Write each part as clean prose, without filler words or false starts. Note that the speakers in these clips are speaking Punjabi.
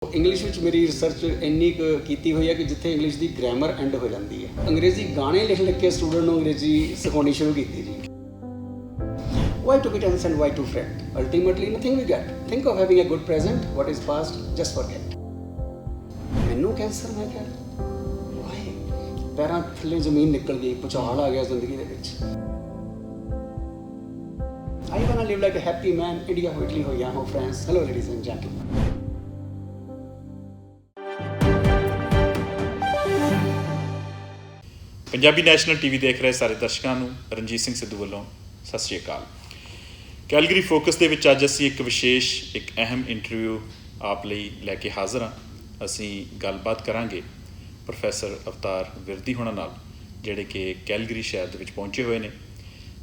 ਇੰਗਲਿਸ਼ ਵਿੱਚ ਮੇਰੀ ਰਿਸਰਚ ਇੰਨੀ ਕੁ ਕੀਤੀ ਹੋਈ ਹੈ ਕਿ ਜਿੱਥੇ ਇੰਗਲਿਸ਼ ਦੀ ਗ੍ਰਾਮਰ ਐਂਡ ਹੋ ਜਾਂਦੀ ਹੈ। ਅੰਗਰੇਜ਼ੀ ਗਾਣੇ ਲਿਖ ਕੇ ਸਟੂਡੈਂਟ ਨੂੰ ਅੰਗਰੇਜ਼ੀ ਸਿਖਾਉਣੀ ਸ਼ੁਰੂ ਕੀਤੀ ਜੀ। Why to be tense and why to fret? Ultimately nothing we get. Think of having a good present. What is past, just forget. ਮੈਨੂੰ ਕੈਂਸਰ ਮੈਂ ਕਿਹਾ ਵਾਏ ਪੈਰਾਂ ਥੱਲੇ ਜ਼ਮੀਨ ਨਿਕਲ ਗਈ, ਭੁਚਾਲ ਆ ਗਿਆ ਜ਼ਿੰਦਗੀ ਦੇ ਵਿੱਚ। I wanna live like a happy man. India ਹੋ ਇਟਲੀ ਹੋ ਜਾਂ ਹੋ France. Hello ladies and gentlemen. Punjabi national TV ਦੇਖ ਰਹੇ ਸਾਰੇ ਦਰਸ਼ਕਾਂ ਨੂੰ ਰਣਜੀਤ ਸਿੰਘ ਸਿੱਧੂ ਵੱਲੋਂ ਸਤਿ ਸ਼੍ਰੀ ਅਕਾਲ। ਕੈਲਗਰੀ ਫੋਕਸ ਦੇ ਵਿੱਚ ਅੱਜ ਅਸੀਂ ਇੱਕ ਵਿਸ਼ੇਸ਼ ਇੱਕ ਅਹਿਮ ਇੰਟਰਵਿਊ ਆਪ ਲਈ ਲੈ ਕੇ ਹਾਜ਼ਰ ਹਾਂ। ਅਸੀਂ ਗੱਲਬਾਤ ਕਰਾਂਗੇ ਪ੍ਰੋਫੈਸਰ ਅਵਤਾਰ ਵਿਰਦੀ ਹੋਣਾ ਨਾਲ, ਜਿਹੜੇ ਕਿ ਕੈਲਗਰੀ ਸ਼ਹਿਰ ਦੇ ਵਿੱਚ ਪਹੁੰਚੇ ਹੋਏ ਨੇ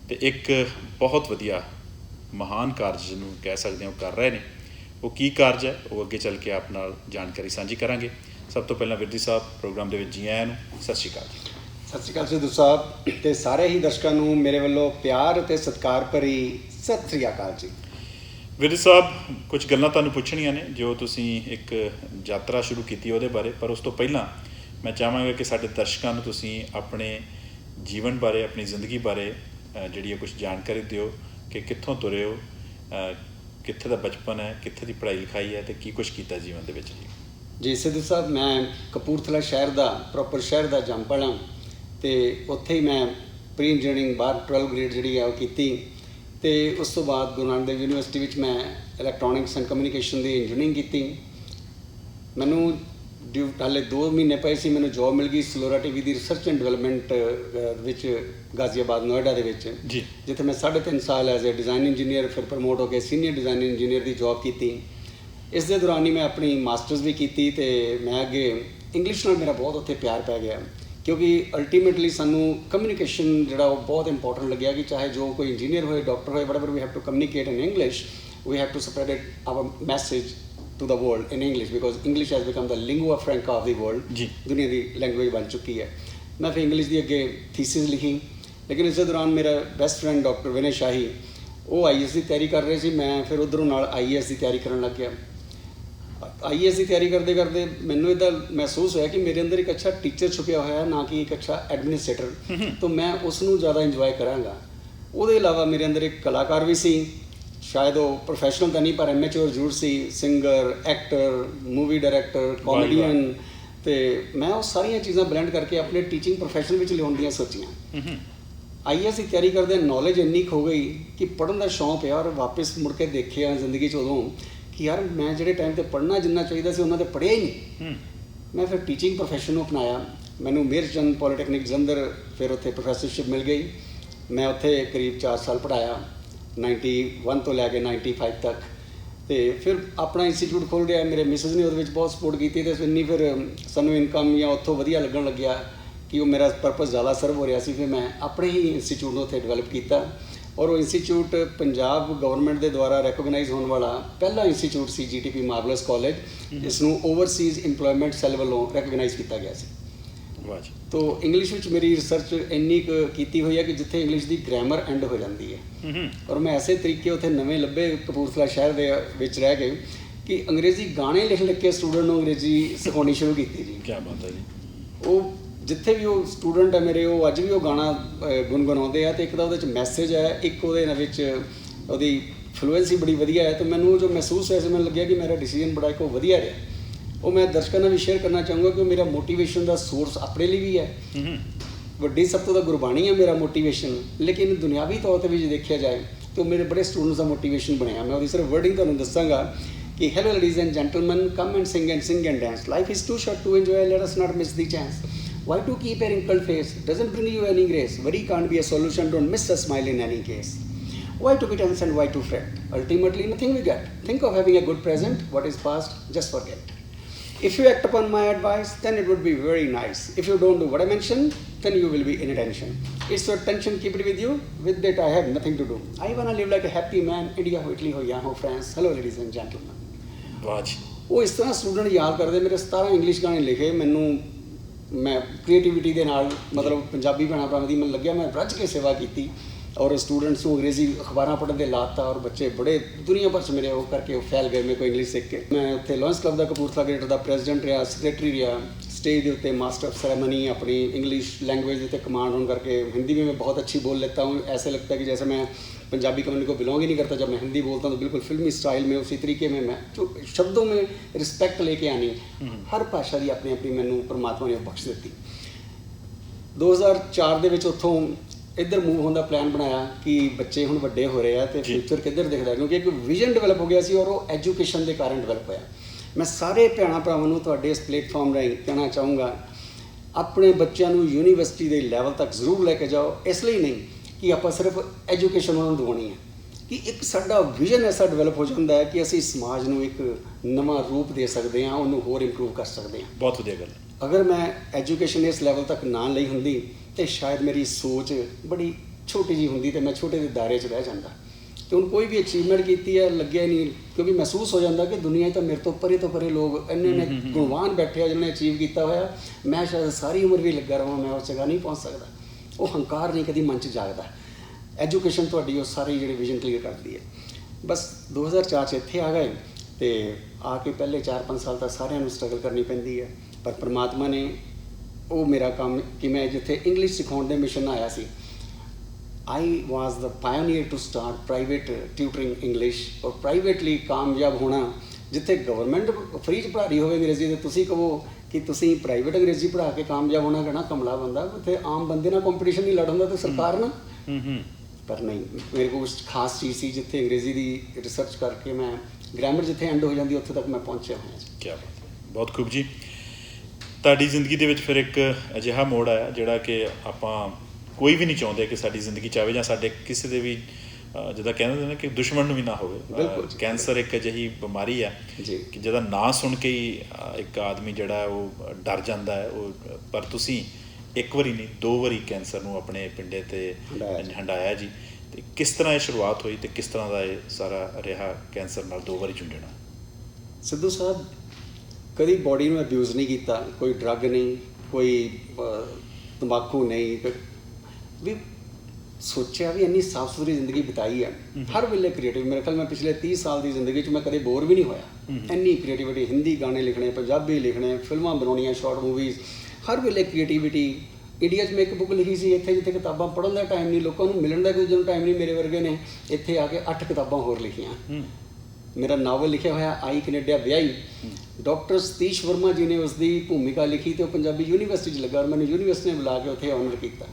ਅਤੇ ਇੱਕ ਬਹੁਤ ਵਧੀਆ ਮਹਾਨ ਕਾਰਜ ਜਿਹਨੂੰ ਕਹਿ ਸਕਦੇ ਹਾਂ ਉਹ ਕਰ ਰਹੇ ਨੇ। ਉਹ ਕੀ ਕਾਰਜ ਹੈ ਉਹ ਅੱਗੇ ਚੱਲ ਕੇ ਆਪ ਨਾਲ ਜਾਣਕਾਰੀ ਸਾਂਝੀ ਕਰਾਂਗੇ। ਸਭ ਤੋਂ ਪਹਿਲਾਂ ਵਿਰਦੀ ਸਾਹਿਬ ਪ੍ਰੋਗਰਾਮ ਦੇ ਵਿੱਚ ਜੀ ਆਇਆਂ ਨੂੰ ਸਤਿ ਸ਼੍ਰੀ ਅਕਾਲ ਜੀ। ਸਤਿ ਸ਼੍ਰੀ ਅਕਾਲ ਸਿੱਧੂ ਸਾਹਿਬ ਅਤੇ ਸਾਰੇ ਹੀ ਦਰਸ਼ਕਾਂ ਨੂੰ ਮੇਰੇ ਵੱਲੋਂ ਪਿਆਰ ਅਤੇ ਸਤਿਕਾਰ ਭਰੀ ਸਤਿ ਸ਼੍ਰੀ ਅਕਾਲ ਜੀ। ਵਿਰਦੀ ਸਾਹਿਬ, ਕੁਝ ਗੱਲਾਂ ਤੁਹਾਨੂੰ ਪੁੱਛਣੀਆਂ ਨੇ ਜੋ ਤੁਸੀਂ ਇੱਕ ਯਾਤਰਾ ਸ਼ੁਰੂ ਕੀਤੀ ਉਹਦੇ ਬਾਰੇ, ਪਰ ਉਸ ਤੋਂ ਪਹਿਲਾਂ ਮੈਂ ਚਾਹਾਂਗਾ ਕਿ ਸਾਡੇ ਦਰਸ਼ਕਾਂ ਨੂੰ ਤੁਸੀਂ ਆਪਣੇ ਜੀਵਨ ਬਾਰੇ, ਆਪਣੀ ਜ਼ਿੰਦਗੀ ਬਾਰੇ ਜਿਹੜੀ ਹੈ ਕੁਝ ਜਾਣਕਾਰੀ ਦਿਓ ਕਿ ਕਿੱਥੋਂ ਤੁਰੇ ਹੋ, ਕਿੱਥੇ ਦਾ ਬਚਪਨ ਹੈ, ਕਿੱਥੇ ਦੀ ਪੜ੍ਹਾਈ ਲਿਖਾਈ ਹੈ ਅਤੇ ਕੀ ਕੁਝ ਕੀਤਾ ਜੀਵਨ ਦੇ ਵਿੱਚ ਜੀ। ਸਿੱਧੂ ਸਾਹਿਬ, ਮੈਂ ਕਪੂਰਥਲਾ ਸ਼ਹਿਰ ਦਾ ਪ੍ਰੋਪਰ ਸ਼ਹਿਰ ਦਾ ਜੰਮਪਲ ਹਾਂ ਅਤੇ ਉੱਥੇ ਹੀ ਮੈਂ ਪ੍ਰੀ ਇੰਜੀਨੀਅਰਿੰਗ ਬਾਹਰ 12 ਗ੍ਰੇਡ ਜਿਹੜੀ ਆ ਉਹ ਕੀਤੀ ਅਤੇ ਉਸ ਤੋਂ ਬਾਅਦ ਗੁਰੂ ਨਾਨਕ ਦੇਵ ਯੂਨੀਵਰਸਿਟੀ ਵਿੱਚ ਮੈਂ electronics and communication the engineering ਕੀਤੀ। ਮੈਨੂੰ ਹਾਲੇ 2 ਮਹੀਨੇ ਪਏ ਸੀ, ਮੈਨੂੰ ਜੋਬ ਮਿਲ ਗਈ ਸਲੋਰਾ TV the research and development ਵਿੱਚ ਗਾਜ਼ੀਆਬਾਦ ਨੋਇਡਾ ਦੇ ਵਿੱਚ ਜੀ, ਜਿੱਥੇ ਮੈਂ 3.5 ਸਾਲ ਐਜ਼ ਏ ਡਿਜ਼ਾਈਨ ਇੰਜੀਨੀਅਰ ਫਿਰ ਪ੍ਰਮੋਟ ਹੋ ਕੇ ਸੀਨੀਅਰ ਡਿਜ਼ਾਈਨ ਇੰਜੀਨੀਅਰ ਦੀ ਜੋਬ ਕੀਤੀ। ਇਸ ਦੇ ਦੌਰਾਨ ਹੀ ਮੈਂ ਆਪਣੀ ਮਾਸਟਰਸ ਵੀ ਕੀਤੀ ਅਤੇ ਮੈਂ ਅੱਗੇ ਇੰਗਲਿਸ਼ ਨਾਲ ਮੇਰਾ ਬਹੁਤ ਉੱਥੇ ਪਿਆਰ ਪੈ ਗਿਆ, ਕਿਉਂਕਿ ਅਲਟੀਮੇਟਲੀ ਸਾਨੂੰ ਕਮਿਊਨੀਕੇਸ਼ਨ ਜਿਹੜਾ ਉਹ ਬਹੁਤ ਇੰਪੋਰਟੈਂਟ ਲੱਗਿਆ ਕਿ ਚਾਹੇ ਜੋ ਕੋਈ ਇੰਜੀਨੀਅਰ ਹੋਏ, ਡਾਕਟਰ ਹੋਏ, whatever we have to communicate in English, we have to spread our message to the world in English, because English has become the lingua franca of the world ਜੀ, ਦੁਨੀਆ ਦੀ ਲੈਂਗੁਏਜ ਬਣ ਚੁੱਕੀ ਹੈ। ਮੈਂ ਫਿਰ ਇੰਗਲਿਸ਼ ਦੀ ਅੱਗੇ ਥੀਸਿਸ ਲਿਖੀ, ਲੇਕਿਨ ਇਸ ਦੇ ਦੌਰਾਨ ਮੇਰਾ ਬੈਸਟ ਫਰੈਂਡ ਡਾਕਟਰ ਵਿਨੇ ਸ਼ਾਹੀ ਉਹ IAS ਦੀ ਤਿਆਰੀ ਕਰ ਰਹੇ ਸੀ, ਮੈਂ ਫਿਰ ਉੱਧਰੋਂ ਨਾਲ IAS ਦੀ ਤਿਆਰੀ ਕਰਨ ਲੱਗ ਗਿਆ। IAS ਦੀ ਤਿਆਰੀ ਕਰਦੇ ਕਰਦੇ ਮੈਨੂੰ ਇੱਦਾਂ ਮਹਿਸੂਸ ਹੋਇਆ ਕਿ ਮੇਰੇ ਅੰਦਰ ਇੱਕ ਅੱਛਾ ਟੀਚਰ ਛੁਪਿਆ ਹੋਇਆ, ਨਾ ਕਿ ਇੱਕ ਅੱਛਾ ਐਡਮਿਨਿਸਟ੍ਰੇਟਰ, ਤਾਂ ਮੈਂ ਉਸ ਨੂੰ ਜ਼ਿਆਦਾ ਇੰਜੋਏ ਕਰਾਂਗਾ। ਉਹਦੇ ਇਲਾਵਾ ਮੇਰੇ ਅੰਦਰ ਇੱਕ ਕਲਾਕਾਰ ਵੀ ਸੀ, ਸ਼ਾਇਦ ਉਹ ਪ੍ਰੋਫੈਸ਼ਨਲ ਤਾਂ ਨਹੀਂ ਪਰ ਐਮੇਚੋਰ ਜ਼ਰੂਰ ਸੀ, singer, actor, movie director, comedian, ਅਤੇ ਮੈਂ ਉਹ ਸਾਰੀਆਂ ਚੀਜ਼ਾਂ ਬਲੈਂਡ ਕਰਕੇ ਆਪਣੇ ਟੀਚਿੰਗ ਪ੍ਰੋਫੈਸ਼ਨ ਵਿੱਚ ਲਿਆਉਣ ਦੀਆਂ ਸੋਚੀਆਂ। IAS ਦੀ ਤਿਆਰੀ ਕਰਦੇ ਨੌਲੇਜ ਇੰਨੀ ਕੁ ਹੋ ਗਈ ਕਿ ਪੜ੍ਹਨ ਦਾ ਸ਼ੌਂਕ ਪਿਆ, ਔਰ ਵਾਪਸ ਮੁੜ ਕੇ ਦੇਖਿਆ ਜ਼ਿੰਦਗੀ 'ਚ ਉਦੋਂ ਕਿ ਯਾਰ ਮੈਂ ਜਿਹੜੇ ਟਾਈਮ 'ਤੇ ਪੜ੍ਹਨਾ ਜਿੰਨਾ ਚਾਹੀਦਾ ਸੀ ਉਹਨਾਂ 'ਤੇ ਪੜ੍ਹਿਆ ਹੀ ਨਹੀਂ। ਮੈਂ ਫਿਰ ਟੀਚਿੰਗ ਪ੍ਰੋਫੈਸ਼ਨ ਨੂੰ ਅਪਣਾਇਆ। ਮੈਨੂੰ ਮੇਹਰ ਚੰਦ ਪੋਲੀਟੈਕਨਿਕ ਜਲੰਧਰ ਫਿਰ ਉੱਥੇ ਪ੍ਰੋਫੈਸਰਸ਼ਿਪ ਮਿਲ ਗਈ। ਮੈਂ ਉੱਥੇ ਕਰੀਬ 4 ਸਾਲ ਪੜ੍ਹਾਇਆ, 91 ਤੋਂ ਲੈ ਕੇ 95 ਤੱਕ, ਅਤੇ ਫਿਰ ਆਪਣਾ ਇੰਸਟੀਚਿਊਟ ਖੋਲ੍ਹ ਲਿਆ। ਮੇਰੇ ਮਿਸਿਸ ਨੇ ਉਹਦੇ ਵਿੱਚ ਬਹੁਤ ਸਪੋਰਟ ਕੀਤੀ ਅਤੇ ਇੰਨੀ ਫਿਰ ਸਾਨੂੰ ਇਨਕਮ ਜਾਂ ਉੱਥੋਂ ਵਧੀਆ ਲੱਗਣ ਲੱਗਿਆ ਕਿ ਉਹ ਮੇਰਾ ਪਰਪਸ ਜ਼ਿਆਦਾ ਸਰਵ ਹੋ ਰਿਹਾ ਸੀ। ਫਿਰ ਮੈਂ ਆਪਣੇ ਹੀ ਇੰਸਟੀਚਿਊਟ ਨੂੰ ਉੱਥੇ ਡਿਵੈਲਪ ਕੀਤਾ, ਔਰ ਉਹ ਇੰਸਟੀਚਿਊਟ ਪੰਜਾਬ ਗਵਰਨਮੈਂਟ ਦੇ ਦੁਆਰਾ ਰੈਕੋਗਨਾਈਜ਼ ਹੋਣ ਵਾਲਾ ਪਹਿਲਾ ਇੰਸਟੀਚਿਊਟ ਸੀ GTP ਮਾਰਵਲਸ ਕਾਲਜ, ਜਿਸ ਨੂੰ ਓਵਰਸੀਜ਼ ਇੰਪਲੋਇਮੈਂਟ ਸੈੱਲ ਵੱਲੋਂ ਰੈਕੋਗਨਾਈਜ਼ ਕੀਤਾ ਗਿਆ ਸੀ। ਤੋ ਇੰਗਲਿਸ਼ ਵਿੱਚ ਮੇਰੀ ਰਿਸਰਚ ਇੰਨੀ ਕੁ ਕੀਤੀ ਹੋਈ ਹੈ ਕਿ ਜਿੱਥੇ ਇੰਗਲਿਸ਼ ਦੀ ਗ੍ਰਾਮਰ ਐਂਡ ਹੋ ਜਾਂਦੀ ਹੈ, ਔਰ ਮੈਂ ਐਸੇ ਤਰੀਕੇ ਉੱਥੇ ਨਵੇਂ ਲੱਭੇ ਕਪੂਰਥਲਾ ਸ਼ਹਿਰ ਦੇ ਵਿੱਚ ਰਹਿ ਕੇ ਕਿ ਅੰਗਰੇਜ਼ੀ ਗਾਣੇ ਲਿਖ ਕੇ ਸਟੂਡੈਂਟ ਨੂੰ ਅੰਗਰੇਜ਼ੀ ਸਿਖਾਉਣੀ ਸ਼ੁਰੂ ਕੀਤੀ ਜੀ। ਕੀ ਬਾਤ ਹੈ ਜੀ। ਉਹ ਜਿੱਥੇ ਵੀ ਉਹ ਸਟੂਡੈਂਟ ਹੈ ਮੇਰੇ, ਉਹ ਅੱਜ ਵੀ ਉਹ ਗਾਣਾ ਗੁਣਗੁਣਾਉਂਦੇ ਆ, ਅਤੇ ਇੱਕ ਤਾਂ ਉਹਦੇ 'ਚ ਮੈਸੇਜ ਹੈ, ਇੱਕ ਉਹਦੇ ਵਿੱਚ ਉਹਦੀ ਫਲੂਐਂਸੀ ਬੜੀ ਵਧੀਆ ਹੈ। ਤਾਂ ਮੈਨੂੰ ਜੋ ਮਹਿਸੂਸ ਹੋਇਆ ਸੀ, ਮੈਨੂੰ ਲੱਗਿਆ ਕਿ ਮੇਰਾ ਡਿਸੀਜ਼ਨ ਬੜਾ ਇੱਕ ਵਧੀਆ ਰਿਹਾ। ਉਹ ਮੈਂ ਦਰਸ਼ਕਾਂ ਨਾਲ ਵੀ ਸ਼ੇਅਰ ਕਰਨਾ ਚਾਹੂੰਗਾ ਕਿ ਉਹ ਮੇਰਾ ਮੋਟੀਵੇਸ਼ਨ ਦਾ ਸੋਰਸ ਆਪਣੇ ਲਈ ਵੀ ਹੈ। ਵੱਡੀ ਸਭ ਤੋਂ ਤਾਂ ਗੁਰਬਾਣੀ ਹੈ ਮੇਰਾ ਮੋਟੀਵੇਸ਼ਨ, ਲੇਕਿਨ ਦੁਨਿਆਵੀ ਤੌਰ 'ਤੇ ਵੀ ਜੇ ਦੇਖਿਆ ਜਾਏ ਤਾਂ ਮੇਰੇ ਬੜੇ ਸਟੂਡੈਂਟਸ ਦਾ ਮੋਟੀਵੇਸ਼ਨ ਬਣਿਆ। ਮੈਂ ਉਹਦੀ ਸਿਰਫ ਵਰਡਿੰਗ ਤੁਹਾਨੂੰ ਦੱਸਾਂਗਾ ਕਿ hello ladies and gentleman, come and sing and dance, life is too short to enjoy, let us not miss the chance, why to keep a wrinkled face, doesn't bring you any grace, worry can't be a solution, don't miss a smile in any case, why to be tense and why to fret, ultimately nothing we get, think of having a good present, what is past, just forget. If you act upon my advice, then it would be very nice. If you don't do what I mentioned, then you will be in attention. It's your attention, keep it with you. With it, I have nothing to do. I want to live like a happy man. India ho Italy ho ਜਾਂ ਹੋ France. Hello ladies and gentlemen. ਵਾਹ ਜੀ। ਉਹ ਇਸ ਤਰ੍ਹਾਂ ਸਟੂਡੈਂਟ ਯਾਦ ਕਰਦੇ, ਮੇਰੇ 17 ਇੰਗਲਿਸ਼ ਗਾਣੇ ਲਿਖੇ। ਮੈਨੂੰ ਮੈਂ ਕ੍ਰੀਏਟੀਵਿਟੀ ਦੇ ਨਾਲ, ਮਤਲਬ ਪੰਜਾਬੀ ਭੈਣਾਂ ਭਰਾਵਾਂ ਦੀ ਮੈਨੂੰ ਲੱਗਿਆ ਮੈਂ ਰੱਜ ਕੇ ਸੇਵਾ ਕੀਤੀ, और स्टूडेंट्स को अंग्रेजी अखबार पढ़ने लाता और बच्चे बड़े दुनिया भर 'ਚ ਮੇਰੇ ਉਹ ਕਰਕੇ ਉਹ ਫੈਲ ਗਏ ਮੇਰੇ ਕੋਲ ਇੰਗਲਿਸ਼ ਸਿੱਖ ਕੇ। ਮੈਂ ਉੱਥੇ ਲਾਇਨਸ ਕਲੱਬ ਦਾ ਕਪੂਰਥਲਾ ਗ੍ਰੇਟਰ ਦਾ ਪ੍ਰੈਜ਼ੀਡੈਂਟ ਰਿਹਾ, ਸੈਕਟਰੀ ਰਿਹਾ, स्टेज के उत्ते मास्टर ऑफ सेरेमनी अपनी इंग्लिश लैंग्वेज के उत्ते कमांड होने करके हिंदी भी मैं बहुत अच्छी बोल लेता हूँ। ऐसे लगता है कि जैसे मैं पंजाबी कम्युनिटी को बिलोंग ही नहीं करता। जब मैं हिंदी बोलता हूँ तो बिल्कुल फिल्मी स्टाइल में उसी तरीके में मैं जो शब्दों में रिस्पैक्ट लेके आनी, हर भाषा की अपनी अपनी मैनू परमात्मा ने बख्श दी। 2004 ਦੇ ਵਿੱਚ ਉੱਥੋਂ ਇੱਧਰ मूव होने का प्लान बनाया कि बच्चे ਹੁਣ ਵੱਡੇ हो रहे हैं तो फ्यूचर किधर दिखता है, क्योंकि एक विजन डिवेलप हो गया सी और वो एजुकेशन के कारण डिवेलप होया। मैं सारे भैणों भरावां नूं तुहाडे इस प्लेटफॉर्म राਹੀਂ कहना चाहूँगा, अपने बच्चों को यूनीवर्सिटी के लैवल तक जरूर लैके जाओ। इसलिए नहीं कि आप सिर्फ एजुकेशन उन्होंने दवानी है, कि एक साडा विजन ऐसा डिवेलप हो जाता है कि असी समाज को एक नवा रूप दे सकते हैं, उन्होंने होर इंप्रूव कर सकते हैं। बहुत वधिया गल। अगर मैं एजुकेशन इस लैवल तक ना ली होंदी तो शायद मेरी सोच बड़ी छोटी जी होंदी तो मैं छोटे के दायरे 'ਚ रह जाता। तो हुण कोई भी अचीवमेंट की है लग्या ही नहीं, क्योंकि महसूस हो जाता कि दुनिया तो मेरे तो परे लोग इन्ने गुणवान बैठे हैं जिन्होंने अचीव किया होया। मैं शायद सारी उम्र भी लगा रहा, मैं उस जगह नहीं पहुँच सकता। वो हंकार नहीं कभी मन 'ਚ जागदा। एजुकेशन तुहाडी वो सारे जिहड़े विजन क्लीयर करती है। बस 2004 'ਚ इत्थे आ गए तो आके पहले 4-5 साल तक सारिਆਂ स्ट्रगल करनी पैंदी है, पर परमात्मा ने वो मेरा काम कि मैं जिथे इंग्लिश सिखाने के मिशन आया सी, I was the pioneer to start private tutoring English. और प्राइवेटली कामयाब होना, जिथे गवर्नमेंट फ्री च पढ़ा रही हो अंग्रेजी तो तुसी कहो कि तुसी प्राइवेट अंग्रेजी पढ़ा के कामयाब होना, कहना कमला बंदा। उत्थे आम बंदे ना कंपटीशन नहीं लड़ होंदा तो सरकार ना, पर नहीं, मेरे को कुछ खास चीज़ सी जिथे अंग्रेजी की रिसर्च करके मैं ग्रामर जिथे एंड हो जाती उत्थे तक मैं पहुँचा होया। क्या बात है, बहुत खूब जी। ਤੁਹਾਡੀ ਜ਼ਿੰਦਗੀ ਦੇ ਵਿੱਚ ਫਿਰ ਇੱਕ ਅਜਿਹਾ ਮੋੜ ਆਇਆ ਜਿਹੜਾ ਕਿ ਆਪਾਂ ਕੋਈ ਵੀ ਨਹੀਂ ਚਾਹੁੰਦੇ ਕਿ ਸਾਡੀ ਜ਼ਿੰਦਗੀ 'ਚ ਆਵੇ, ਜਾਂ ਸਾਡੇ ਕਿਸੇ ਦੇ ਵੀ ਜਿੱਦਾਂ ਕਹਿੰਦੇ ਨੇ ਕਿ ਦੁਸ਼ਮਣ ਨੂੰ ਵੀ ਨਾ ਹੋਵੇ। ਕੈਂਸਰ ਇੱਕ ਅਜਿਹੀ ਬਿਮਾਰੀ ਆ ਕਿ ਜਿਹਦਾ ਨਾਂ ਸੁਣ ਕੇ ਹੀ ਇੱਕ ਆਦਮੀ ਜਿਹੜਾ ਉਹ ਡਰ ਜਾਂਦਾ ਹੈ। ਉਹ ਪਰ ਤੁਸੀਂ ਇੱਕ ਵਾਰੀ ਨਹੀਂ 2 ਵਾਰੀ ਕੈਂਸਰ ਨੂੰ ਆਪਣੇ ਪਿੰਡੇ 'ਤੇ ਹੰਡਾਇਆ ਜੀ। ਅਤੇ ਕਿਸ ਤਰ੍ਹਾਂ ਇਹ ਸ਼ੁਰੂਆਤ ਹੋਈ ਅਤੇ ਕਿਸ ਤਰ੍ਹਾਂ ਦਾ ਇਹ ਸਾਰਾ ਰਿਹਾ ਕੈਂਸਰ ਨਾਲ 2 ਵਾਰੀ ਝੁੰਝਣਾ? ਸਿੱਧੂ ਸਾਹਿਬ कभी बॉडी में अब्यूज़ नहीं किया, कोई ड्रग नहीं, कोई तंबाकू नहीं, भी सोचा भी इन्नी साफ सुथरी जिंदगी बिताई है। हर वेले क्रिएटिव, मेरे ख्याल मैं पिछले 30 साल की जिंदगी मैं कभी बोर भी नहीं होया। इन्नी क्रिएटिविटी, हिंदी गाने लिखने, पंजाबी लिखने, फिल्मां बनाउणियां, शॉर्ट मूवीज़, हर वेले क्रिएटिविटी। इंडिया में एक बुक लिखी सी इत्थे जिथे किताबां पढ़न का टाइम नहीं, लोगों को मिलण का एक दूजे टाइम नहीं, मेरे वर्गे ने इत्थे आके 8 किताबां होर लिखियां। मेरा नावल लिखा होया आई कनेडा ब्याही, डॉक्टर सतीश वर्मा जी ने उसकी भूमिका लिखी तो पंजाबी यूनीवर्सिटी लगा और मैंने यूनीवर्सिटी ने बुला के उत्थे ऑनर किया।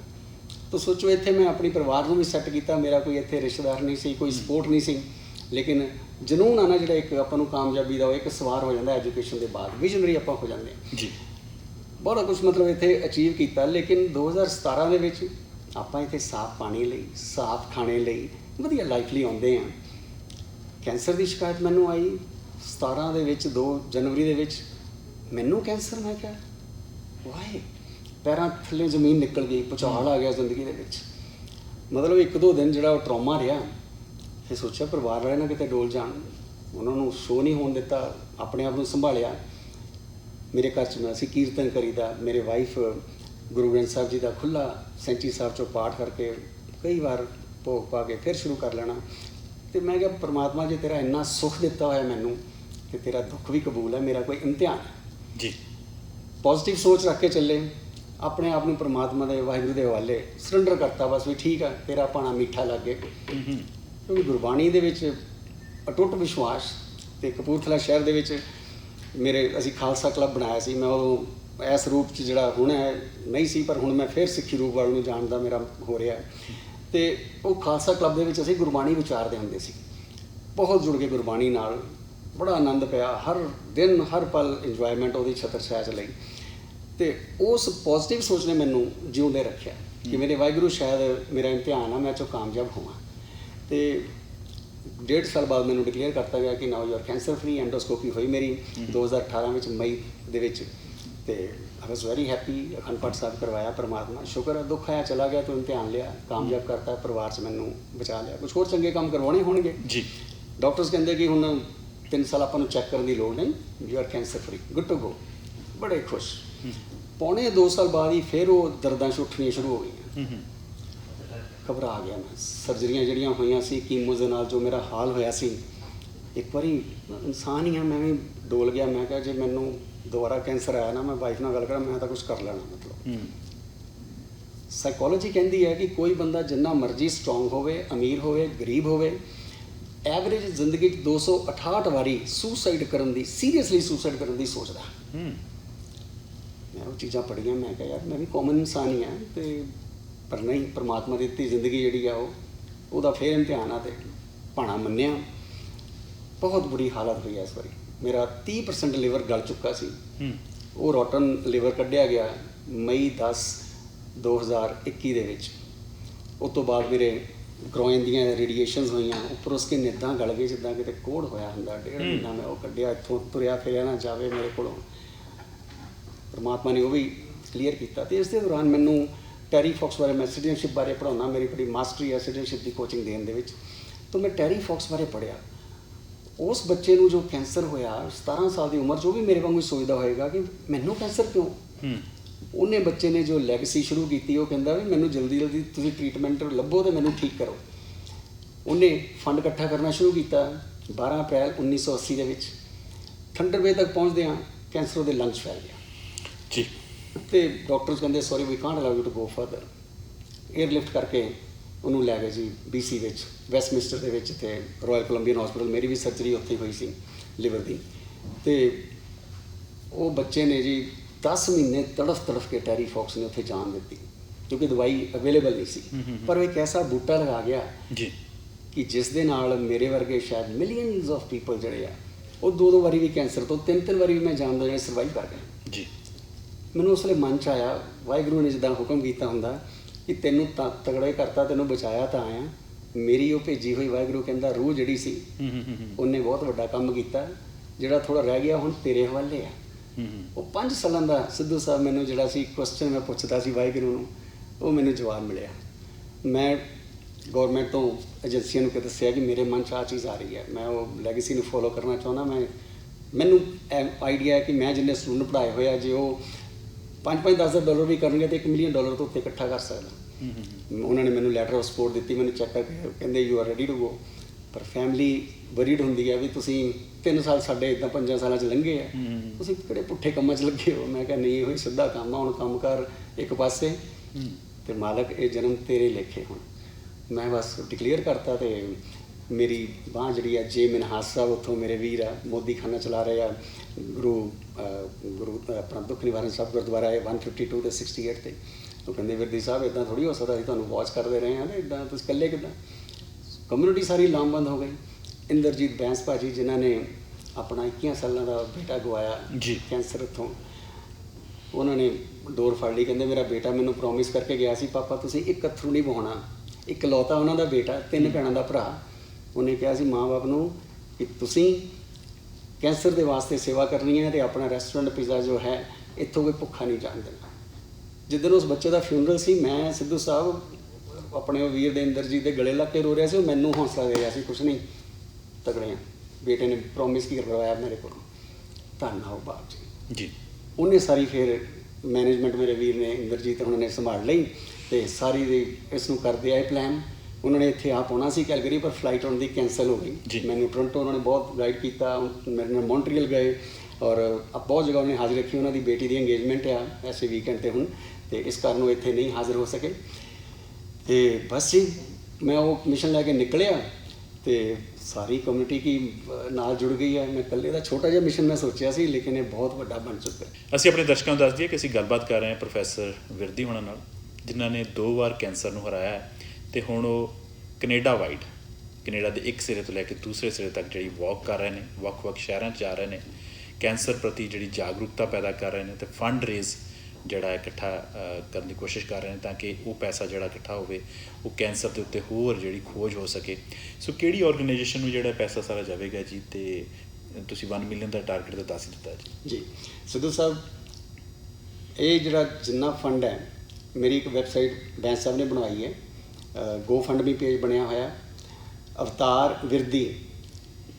तो सोचो इत्थे मैं अपने परिवार को भी सैट किया, मेरा कोई इत्थे रिश्तेदार नहीं सी, कोई सपोर्ट नहीं सी, लेकिन जनून आना जो एक आपां नूं कामयाबी का एक सवार हो जाता एजुकेशन के बाद, विजनरी आपां हो जाते हैं जी। बहुत कुछ मतलब इत्थे अचीव किया। लेकिन 2017 ਦੇ ਵਿੱਚ ਆਪਾਂ ਇੱਥੇ साफ पानी ਲਈ, साफ खाने ਲਈ, ਵਧੀਆ लाइफ ਲਈ आउंदे हैं। कैंसर की शिकायत मैनू आई 17 ਦੇ ਵਿੱਚ 2 जनवरी ਦੇ ਵਿੱਚ मैनू कैंसर। मैं क्या वाहे पैरों थले जमीन निकल गई, भुचाल आ गया जिंदगी ਦੇ ਵਿੱਚ। मतलब 1-2 दिन ਜਿਹੜਾ ਉਹ ट्रॉमा ਰਿਹਾ। फिर सोचा परिवार वाले ना किते डोल जान, उन्होंने शो नहीं होने दिता, अपने आप को संभालिया। मेरे घर च असीं कीर्तन करीदा, मेरे वाइफ गुरु ग्रंथ साहब जी का खुला सैंची साहब चो पाठ करके कई बार भोग पा के फिर शुरू कर लेना। तो मैं क्या परमात्मा जी तेरा इन्ना सुख दिता होया मैनू कि तेरा दुख भी कबूल है, मेरा कोई इम्तिहान है जी। पॉजिटिव सोच रख के चले, अपने आप को परमात्मा के वाहिगुरू के हवाले सरेंडर करता, बस भी ठीक है तेरा भाणा मीठा लगे। क्योंकि गुरबाणी दे विच अटुट विश्वास। तो कपूरथला शहर दे विच मेरे असी खालसा क्लब बनाया सी, मैं उदों इस रूप च जिहड़ा हुण है नहीं सी, पर हुण मैं फिर सिੱਖੀ रूप वालों जानदा मेरा हो रहा है। तो वो खालसा क्लब के असीं गुरबाणी विचारते होंदे सी, बहुत जुड़ के गुरबाणी नाल बड़ा आनंद पाया। हर दिन हर पल इंजॉयमेंट वो छतर छाया च लई। तो उस पॉजिटिव सोच ने मैनू जिउंदे रखिया कि मेरे वाहिगुरू शायद मेरा इम्तिहान आ, मैं चो कामयाब होवां। तो 1.5 साल बाद मैनू डिकलेयर करता गया कि now you are cancer free. Endoscopy हुई मेरी 2018 मई दे विच। तो आई वॉज वेरी हैप्पी। अखंड पाठ साहब करवाया, परमात्मा शुक्र है, दुख आया चला गया तो इम्तिहान लिया, कामयाब करता, परिवार से मैनू बचा लिया। कुछ होर चंगे काम करवाने होणगे जी। डॉक्टर्स कहते कि हुण 3 साल आपां नूं चैक करने की लोड़ नहीं, you are cancer free, good to go. बड़े खुश। 1.25 साल बाद ही फिर वो दर्दां उठनियां शुरू हो गई। ਘਬਰਾ ਗਿਆ ਮੈਂ। ਸਰਜਰੀਆਂ ਜਿਹੜੀਆਂ ਹੋਈਆਂ ਸੀ, ਕੀਮੋ ਦੇ ਨਾਲ ਜੋ ਮੇਰਾ ਹਾਲ ਹੋਇਆ ਸੀ, ਇੱਕ ਵਾਰੀ ਇਨਸਾਨ ਹੀ ਹਾਂ, ਮੈਂ ਵੀ ਡੋਲ ਗਿਆ। ਮੈਂ ਕਿਹਾ ਜੇ ਮੈਨੂੰ ਦੁਬਾਰਾ ਕੈਂਸਰ ਆਇਆ ਨਾ, ਮੈਂ ਵਾਈਫ ਨਾਲ ਗੱਲ ਕਰਾਂ, ਮੈਂ ਤਾਂ ਕੁਝ ਕਰ ਲੈਣਾ। ਮਤਲਬ ਸਾਈਕੋਲੋਜੀ ਕਹਿੰਦੀ ਹੈ ਕਿ ਕੋਈ ਬੰਦਾ ਜਿੰਨਾ ਮਰਜ਼ੀ ਸਟਰੋਂਗ ਹੋਵੇ, ਅਮੀਰ ਹੋਵੇ, ਗਰੀਬ ਹੋਵੇ, ਐਵਰੇਜ ਜ਼ਿੰਦਗੀ 'ਚ 268 ਵਾਰੀ ਸੁਸਾਈਡ ਕਰਨ ਦੀ, ਸੀਰੀਅਸਲੀ ਸੁਸਾਈਡ ਕਰਨ ਦੀ ਸੋਚਦਾ। ਮੈਂ ਉਹ ਚੀਜ਼ਾਂ ਪੜ੍ਹੀਆਂ, ਮੈਂ ਕਿਹਾ ਯਾਰ ਮੈਂ ਵੀ ਕਾਮਨ ਇਨਸਾਨ ਹੀ ਹਾਂ, ਤੇ ਪਰ ਨਹੀਂ, ਪਰਮਾਤਮਾ ਦੀ ਦਿੱਤੀ ਜ਼ਿੰਦਗੀ ਜਿਹੜੀ ਆ ਉਹਦਾ ਫਿਰ ਇਮਤਿਹਾਨ ਆ, ਤੇ ਭਾਣਾ ਮੰਨਿਆ। ਬਹੁਤ ਬੁਰੀ ਹਾਲਤ ਹੋਈ ਹੈ ਇਸ ਵਾਰੀ। ਮੇਰਾ 30% ਲਿਵਰ ਗਲ ਚੁੱਕਾ ਸੀ। ਉਹ ਰੋਟਨ ਲਿਵਰ ਕੱਢਿਆ ਗਿਆ ਮਈ 10 2021 ਦੇ ਵਿੱਚ। ਉਸ ਤੋਂ ਬਾਅਦ ਮੇਰੇ ਗਰੋਇਨ ਦੀਆਂ ਰੇਡੀਏਸ਼ਨਸ ਹੋਈਆਂ, ਉੱਪਰੋਂ ਸਕਿਨ ਇੱਦਾਂ ਗਲ ਗਈ ਜਿੱਦਾਂ ਕਿਤੇ ਕੋੜ ਹੋਇਆ ਹੁੰਦਾ। 1.5 ਮਹੀਨਾ ਮੈਂ ਉਹ ਕੱਢਿਆ, ਇੱਥੋਂ ਤੁਰਿਆ ਫਿਰਿਆ ਨਾ ਜਾਵੇ ਮੇਰੇ ਕੋਲੋਂ। ਪਰਮਾਤਮਾ ਨੇ ਉਹ ਵੀ ਕਲੀਅਰ ਕੀਤਾ। ਅਤੇ ਇਸ ਦੇ ਦੌਰਾਨ ਮੈਨੂੰ ਟੈਰੀ ਫੌਕਸ ਬਾਰੇ, ਮੈਂ ਸਿਟੀਜ਼ਨਸ਼ਿਪ ਬਾਰੇ ਪੜ੍ਹਾਉਣਾ, ਮੇਰੀ ਬੜੀ ਮਾਸਟਰੀ ਹੈ ਸਿਟੀਜ਼ਨਸ਼ਿਪ ਦੀ ਕੋਚਿੰਗ ਦੇਣ ਦੇ ਵਿੱਚ। ਤਾਂ ਮੈਂ ਟੈਰੀ ਫੌਕਸ ਬਾਰੇ ਪੜ੍ਹਿਆ। ਉਸ ਬੱਚੇ ਨੂੰ ਜੋ ਕੈਂਸਰ ਹੋਇਆ 17 ਸਾਲ ਦੀ ਉਮਰ 'ਚ, ਉਹ ਵੀ ਮੇਰੇ ਵਾਂਗੂ ਸੋਚਦਾ ਹੋਏਗਾ ਕਿ ਮੈਨੂੰ ਕੈਂਸਰ ਕਿਉਂ। ਉਹਨੇ ਬੱਚੇ ਨੇ ਜੋ ਲੈਗੇਸੀ ਸ਼ੁਰੂ ਕੀਤੀ, ਉਹ ਕਹਿੰਦਾ ਵੀ ਮੈਨੂੰ ਜਲਦੀ ਜਲਦੀ ਤੁਸੀਂ ਟ੍ਰੀਟਮੈਂਟ ਲੱਭੋ ਅਤੇ ਮੈਨੂੰ ਠੀਕ ਕਰੋ। ਉਹਨੇ ਫੰਡ ਇਕੱਠਾ ਕਰਨਾ ਸ਼ੁਰੂ ਕੀਤਾ 12 ਅਪ੍ਰੈਲ 1980 ਦੇ ਵਿੱਚ। ਥੰਡਰਵੇ ਤੱਕ ਪਹੁੰਚਦਿਆਂ ਕੈਂਸਰ ਉਹਦੇ ਲੰਗਸ ਫੈਲ ਗਿਆ ਜੀ। ਅਤੇ ਡਾਕਟਰਸ ਕਹਿੰਦੇ sorry we can't allow you to go further. Airlift ਕਰਕੇ ਉਹਨੂੰ ਲੈ ਗਏ ਜੀ BC ਵਿੱਚ, ਵੈਸਟਮਿੰਸਟਰ ਦੇ ਵਿੱਚ, ਅਤੇ ਰਾਇਲ ਕੋਲੰਬੀਅਨ ਹਸਪੀਟਲ। ਮੇਰੀ ਵੀ ਸਰਜਰੀ ਉੱਥੇ ਹੋਈ ਸੀ ਲਿਵਰ ਦੀ। ਅਤੇ ਉਹ ਬੱਚੇ ਨੇ ਜੀ 10 ਮਹੀਨੇ ਤੜਫ ਕੇ ਟੈਰੀ ਫੌਕਸ ਨੇ ਉੱਥੇ ਜਾਨ ਦਿੱਤੀ, ਕਿਉਂਕਿ ਦਵਾਈ ਅਵੇਲੇਬਲ ਨਹੀਂ ਸੀ। ਪਰ ਉਹ ਇੱਕ ਐਸਾ ਬੂਟਾ ਲਗਾ ਗਿਆ ਜੀ ਕਿ ਜਿਸ ਦੇ ਨਾਲ ਮੇਰੇ ਵਰਗੇ ਸ਼ਾਇਦ ਮਿਲੀਅਨਸ ਆਫ ਪੀਪਲ ਜਿਹੜੇ ਆ, ਉਹ 2-2 ਵਾਰੀ ਵੀ ਕੈਂਸਰ ਤੋਂ, 3-3 ਵਾਰੀ ਵੀ ਮੈਂ ਜਾਣਦਾ ਜਿਹੜੇ ਸਰਵਾਈਵ ਕਰ ਗਏ। ਜੀ ਮੈਨੂੰ ਉਸ ਵੇਲੇ ਮਨ 'ਚ ਆਇਆ, ਵਾਹਿਗੁਰੂ ਨੇ ਜਿੱਦਾਂ ਹੁਕਮ ਕੀਤਾ ਹੁੰਦਾ ਕਿ ਤੈਨੂੰ ਤਗੜੇ ਕਰਤਾ, ਤੈਨੂੰ ਬਚਾਇਆ ਤਾਂ ਆਇਆ। ਮੇਰੀ ਉਹ ਭੇਜੀ ਹੋਈ, ਵਾਹਿਗੁਰੂ ਕਹਿੰਦਾ, ਰੂਹ ਜਿਹੜੀ ਸੀ ਉਹਨੇ ਬਹੁਤ ਵੱਡਾ ਕੰਮ ਕੀਤਾ। ਜਿਹੜਾ ਥੋੜ੍ਹਾ ਰਹਿ ਗਿਆ ਹੁਣ ਤੇਰੇ ਹਵਾਲੇ ਆ। ਉਹ 5 ਸਾਲਾਂ ਦਾ ਸਿੱਧੂ ਸਾਹਿਬ ਮੈਨੂੰ ਜਿਹੜਾ ਸੀ ਕੁਐਸਚਨ ਮੈਂ ਪੁੱਛਦਾ ਸੀ ਵਾਹਿਗੁਰੂ ਨੂੰ, ਉਹ ਮੈਨੂੰ ਜਵਾਬ ਮਿਲਿਆ। ਮੈਂ ਗੌਰਮੈਂਟ ਤੋਂ ਏਜੰਸੀਆਂ ਨੂੰ ਦੱਸਿਆ ਕਿ ਮੇਰੇ ਮਨ 'ਚ ਆਹ ਚੀਜ਼ ਆ ਰਹੀ ਹੈ, ਮੈਂ ਉਹ ਲੈਗੇਸੀ ਨੂੰ ਫੋਲੋ ਕਰਨਾ ਚਾਹੁੰਦਾ। ਮੈਨੂੰ ਆਈਡੀਆ ਹੈ ਕਿ ਮੈਂ ਜਿੰਨੇ ਸਟੂਡੈਂਟ ਪੜ੍ਹਾਏ ਹੋਏ ਆ, ਜੇ ਉਹ $5-10 ਵੀ ਕਰਨਗੇ ਤਾਂ $1 ਮਿਲੀਅਨ ਤੋਂ ਉੱਤੇ ਇਕੱਠਾ ਕਰ ਸਕਦਾ। ਉਹਨਾਂ ਨੇ ਮੈਨੂੰ ਲੈਟਰ ਆਫ ਸਪੋਰਟ ਦਿੱਤੀ, ਮੈਨੂੰ ਚੈੱਕ ਕਰਕੇ ਕਹਿੰਦੇ you are ready to go. ਪਰ ਫੈਮਿਲੀ ਵਰੀਡ ਹੁੰਦੀ ਹੈ ਵੀ ਤੁਸੀਂ 3 ਸਾਲ ਸਾਡੇ ਇੱਦਾਂ 5 ਸਾਲਾਂ 'ਚ ਲੰਘੇ ਆ, ਤੁਸੀਂ ਕਿਹੜੇ ਪੁੱਠੇ ਕੰਮਾਂ 'ਚ ਲੱਗੇ ਹੋ। ਮੈਂ ਕਿਹਾ ਨਹੀਂ, ਇਹੋ ਹੀ ਸਿੱਧਾ ਕੰਮ ਆ, ਹੁਣ ਕੰਮ ਕਰ ਇੱਕ ਪਾਸੇ, ਅਤੇ ਮਾਲਕ ਇਹ ਜਨਮ ਤੇਰੇ ਲੇਖੇ। ਹੁਣ ਮੈਂ ਬਸ ਡਿਕਲੇਅਰ ਕਰਤਾ। ਅਤੇ ਮੇਰੀ ਬਾਂਹ ਜਿਹੜੀ ਆ, ਜੇ ਮਨਹਾਸ ਸਾਹਿਬ ਉੱਥੋਂ ਮੇਰੇ ਵੀਰ ਆ, ਮੋਦੀ ਖਾਨਾ ਚਲਾ ਰਹੇ ਆ, ਗੁਰੂ ਆਪਣਾ ਦੁੱਖ ਨਿਵਾਰਨ ਸਾਹਿਬ ਗੁਰਦੁਆਰਾ ਹੈ 152 ਅਤੇ 68 'ਤੇ। ਉਹ ਕਹਿੰਦੇ ਵਿਰਦੀ ਸਾਹਿਬ ਇੱਦਾਂ ਥੋੜ੍ਹੀ ਹੋ ਸਕਦਾ, ਅਸੀਂ ਤੁਹਾਨੂੰ ਵਾਚ ਕਰਦੇ ਰਹੇ ਹਾਂ, ਅਤੇ ਇੱਦਾਂ ਤੁਸੀਂ ਇਕੱਲੇ ਕਿੱਦਾਂ। ਕਮਿਊਨਿਟੀ ਸਾਰੀ ਲਾਮਬੰਦ ਹੋ ਗਈ। ਇੰਦਰਜੀਤ ਬੈਂਸ ਭਾਜੀ, ਜਿਨ੍ਹਾਂ ਨੇ ਆਪਣਾ 21 ਸਾਲਾਂ ਦਾ ਬੇਟਾ ਗਵਾਇਆ ਕੈਂਸਰ ਉੱਥੋਂ, ਉਹਨਾਂ ਨੇ ਡੋਰ ਫੜ ਲਈ। ਕਹਿੰਦੇ ਮੇਰਾ ਬੇਟਾ ਮੈਨੂੰ ਪ੍ਰੋਮਿਸ ਕਰਕੇ ਗਿਆ ਸੀ, ਪਾਪਾ ਤੁਸੀਂ ਇੱਕ ਅੱਥਰੂ ਨਹੀਂ ਬਹਾਉਣਾ। ਇੱਕ ਲੌਤਾ ਉਹਨਾਂ ਦਾ ਬੇਟਾ, 3 ਭੈਣਾਂ ਦਾ ਭਰਾ। ਉਹਨੇ ਕਿਹਾ ਸੀ ਮਾਂ ਬਾਪ ਨੂੰ ਕਿ ਤੁਸੀਂ ਕੈਂਸਰ ਦੇ ਵਾਸਤੇ ਸੇਵਾ ਕਰਨੀ ਹੈ, ਅਤੇ ਆਪਣਾ ਰੈਸਟੋਰੈਂਟ ਪੀਜ਼ਾ ਜੋ ਹੈ ਇੱਥੋਂ ਕੋਈ ਭੁੱਖਾ ਨਹੀਂ ਜਾਣ ਦੇਣਾ। ਜਿੱਦਣ ਉਸ ਬੱਚੇ ਦਾ ਫਿਊਨਰਲ ਸੀ, ਮੈਂ ਸਿੱਧੂ ਸਾਹਿਬ ਆਪਣੇ ਉਹ ਵੀਰ ਦੇ ਇੰਦਰਜੀਤ ਦੇ ਗਲੇ ਲੱਗ ਕੇ ਰੋ ਰਿਹਾ ਸੀ। ਉਹ ਮੈਨੂੰ ਹੌਸਲਾ ਦੇ ਰਿਹਾ ਸੀ, ਕੁਛ ਨਹੀਂ, ਤਗੜੇ ਆ। ਬੇਟੇ ਨੇ ਪ੍ਰੋਮਿਸ ਕੀ ਕਰਵਾਇਆ ਮੇਰੇ ਕੋਲੋਂ, ਧੰਨਵਾਦ ਬਾਪ ਜੀ। ਉਹਨੇ ਸਾਰੀ ਫਿਰ ਮੈਨੇਜਮੈਂਟ ਮੇਰੇ ਵੀਰ ਨੇ, ਇੰਦਰਜੀਤ ਉਹਨਾਂ ਨੇ ਸੰਭਾਲ ਲਈ, ਅਤੇ ਸਾਰੀ ਦੀ ਇਸ ਨੂੰ ਕਰਦੇ ਆਏ ਪਲਾਨ। ਉਹਨਾਂ ਨੇ ਇੱਥੇ ਆਪ ਆਉਣਾ ਸੀ ਕੈਲਗਰੀ, ਪਰ ਫਲਾਈਟ ਉਹਨਾਂ ਦੀ ਕੈਂਸਲ ਹੋ ਗਈ। ਮੈਨੂੰ ਟੋਰੰਟੋ ਉਹਨਾਂ ਨੇ ਬਹੁਤ ਗਾਈਡ ਕੀਤਾ, ਮੇਰੇ ਨਾਲ ਮੌਂਟਰੀਅਲ ਗਏ, ਔਰ ਬਹੁਤ ਜਗ੍ਹਾ ਉਹਨੇ ਹਾਜ਼ਰ ਰੱਖੀ। ਉਹਨਾਂ ਦੀ ਬੇਟੀ ਦੀ ਇੰਗੇਜਮੈਂਟ ਆ ਐਸੇ ਵੀਕਐਂਡ 'ਤੇ ਹੁਣ, ਅਤੇ ਇਸ ਕਾਰਨ ਉਹ ਇੱਥੇ ਨਹੀਂ ਹਾਜ਼ਰ ਹੋ ਸਕੇ। ਅਤੇ ਬਸ ਜੀ, ਮੈਂ ਉਹ ਮਿਸ਼ਨ ਲੈ ਕੇ ਨਿਕਲਿਆ, ਅਤੇ ਸਾਰੀ ਕਮਿਊਨਿਟੀ ਕੀ ਨਾਲ ਜੁੜ ਗਈ ਹੈ। ਮੈਂ ਇਕੱਲੇ ਦਾ ਛੋਟਾ ਜਿਹਾ ਮਿਸ਼ਨ ਮੈਂ ਸੋਚਿਆ ਸੀ, ਲੇਕਿਨ ਇਹ ਬਹੁਤ ਵੱਡਾ ਬਣ ਚੁੱਕਾ। ਅਸੀਂ ਆਪਣੇ ਦਰਸ਼ਕਾਂ ਨੂੰ ਦੱਸ ਦਈਏ ਕਿ ਅਸੀਂ ਗੱਲਬਾਤ ਕਰ ਰਹੇ ਹਾਂ ਪ੍ਰੋਫੈਸਰ ਵਿਰਦੀ ਹੋਣਾ ਨਾਲ, ਜਿਨ੍ਹਾਂ ਨੇ 2 ਵਾਰ ਕੈਂਸਰ ਨੂੰ ਹਰਾਇਆ, ਅਤੇ ਹੁਣ ਉਹ ਕੈਨੇਡਾ ਦੇ ਇੱਕ ਸਿਰੇ ਤੋਂ ਲੈ ਕੇ ਦੂਸਰੇ ਸਿਰੇ ਤੱਕ ਜਿਹੜੀ ਵਾਕ ਕਰ ਰਹੇ ਨੇ, ਵੱਖ-ਵੱਖ ਸ਼ਹਿਰਾਂ 'ਚ ਜਾ ਰਹੇ ਨੇ, ਕੈਂਸਰ ਪ੍ਰਤੀ ਜਿਹੜੀ ਜਾਗਰੂਕਤਾ ਪੈਦਾ ਕਰ ਰਹੇ ਨੇ, ਅਤੇ ਫੰਡ ਰੇਜ਼ ਜਿਹੜਾ ਇਕੱਠਾ ਕਰਨ ਦੀ ਕੋਸ਼ਿਸ਼ ਕਰ ਰਹੇ ਨੇ, ਤਾਂ ਕਿ ਉਹ ਪੈਸਾ ਜਿਹੜਾ ਇਕੱਠਾ ਹੋਵੇ ਉਹ ਕੈਂਸਰ ਦੇ ਉੱਤੇ ਹੋਰ ਜਿਹੜੀ ਖੋਜ ਹੋ ਸਕੇ। ਸੋ ਕਿਹੜੀ ਆਰਗੇਨਾਈਜੇਸ਼ਨ ਨੂੰ ਜਿਹੜਾ ਪੈਸਾ ਸਾਰਾ ਜਾਵੇਗਾ ਜੀ, ਅਤੇ ਤੁਸੀਂ 1 ਮਿਲੀਅਨ ਦਾ ਟਾਰਗੇਟ ਤਾਂ ਦੱਸ ਹੀ ਦਿੱਤਾ ਜੀ। ਸਿੱਧੂ ਸਾਹਿਬ, ਇਹ ਜਿਹੜਾ ਜਿੰਨਾ ਫੰਡ ਹੈ, ਮੇਰੀ ਇੱਕ ਵੈਬਸਾਈਟ ਬੈਂਸ ਸਾਹਿਬ ਨੇ ਬਣਵਾਈ ਹੈ, GoFundMe ਪੇਜ ਬਣਿਆ ਹੋਇਆ, ਅਵਤਾਰ ਵਿਰਦੀ